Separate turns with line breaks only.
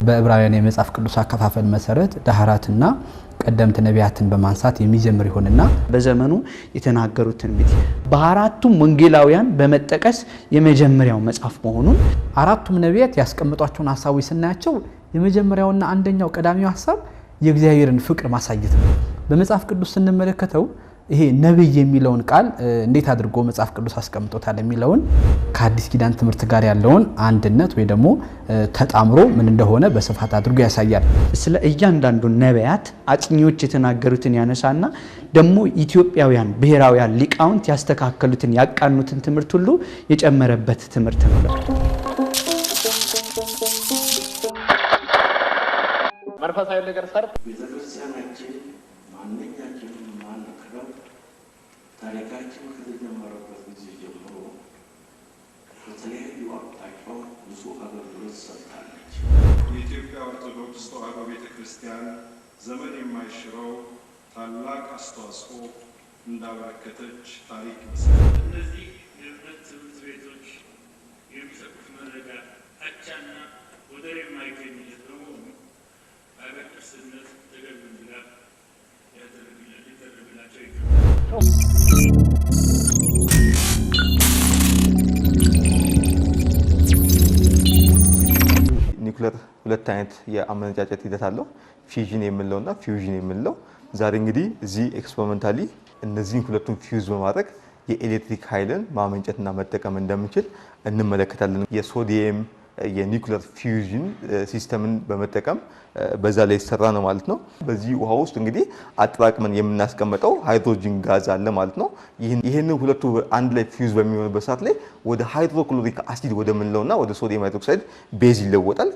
በዕብራውያን የመጽሐፍ ቅዱስ አከፋፈል መሰረት ዳህራትና ቀደምት ነቢያትን በማንሳት የሚጀምር ይሆንና
በዘመኑ የተናገሩት ትንቢት በአራቱም ወንጌላውያን በመጠቀስ የመጀመሪያው መጽሐፍ መሆኑን
አራቱም ነቢያት ያስቀምጧቸውን ሐሳቦች ስናያቸው የመጀመሪያውና አንደኛው ቀዳሚው ሐሳብ የእግዚአብሔርን ፍቅር ማሳየት ነው። በመጽሐፍ ቅዱስ ስንመለከተው ይሄ ነብይ የሚለውን ቃል እንዴት አድርጎ መጽሐፍ ቅዱስ አስቀምጦታል የሚለውን ከአዲስ ኪዳን ትምህርት ጋር ያለውን አንድነት ወይ ደግሞ ተጣምሮ ምን እንደሆነ በስፋት አድርጎ ያሳያል።
ስለ እያንዳንዱ ነቢያት አጥኚዎች የተናገሩትን ያነሳና ደግሞ ኢትዮጵያውያን ብሔራውያን ሊቃውንት ያስተካከሉትን ያቃኑትን ትምህርት ሁሉ የጨመረበት ትምህርት ነው።
መንፈሳዊ ነገር ሰርፍ
ቤተክርስቲያናችን ማንኛችንም ማንከረው ታሪካችን ከተጀመረበት ጊዜ ጀምሮ በተለያዩ አቅጣጫዎች ብዙ አገልግሎት ሰጥታለች።
የኢትዮጵያ ኦርቶዶክስ ተዋሕዶ ቤተክርስቲያን ዘመን የማይሽረው ታላቅ አስተዋጽኦ እንዳበረከተች ታሪክ ይመሰክራል።
እነዚህ የእምነት ትምህርት ቤቶች የሚሰጡት መረጃ አቻና ወደር የማይገኝለት በመሆኑ ሀገር ቅርስነት ተገቢውን ድጋፍ ሊደረግላቸው ይገባል።
ኒውክሌር ሁለት አይነት የአመነጫጨት ሂደት አለው። ፊዥን የምንለውና ፊውዥን የምንለው። ዛሬ እንግዲህ እዚህ ኤክስፐሪመንታሊ እነዚህን ሁለቱን ፊውዝ በማድረግ የኤሌክትሪክ ኃይልን ማመንጨትና መጠቀም እንደምንችል እንመለከታለን። የሶዲየም የኒውክሌር ፊውዥን ሲስተምን በመጠቀም በዛ ላይ ይሰራ ነው ማለት ነው። በዚህ ውሃ ውስጥ እንግዲህ አጥራቅመን የምናስቀምጠው ሃይድሮጅን ጋዝ አለ ማለት ነው። ይሄንን ሁለቱ አንድ ላይ ፊውዝ በሚሆንበት ሰዓት ላይ ወደ ሃይድሮክሎሪክ አሲድ ወደ ምንለውና ወደ ሶዲየም ሃይድሮክሳይድ ቤዝ ይለወጣል።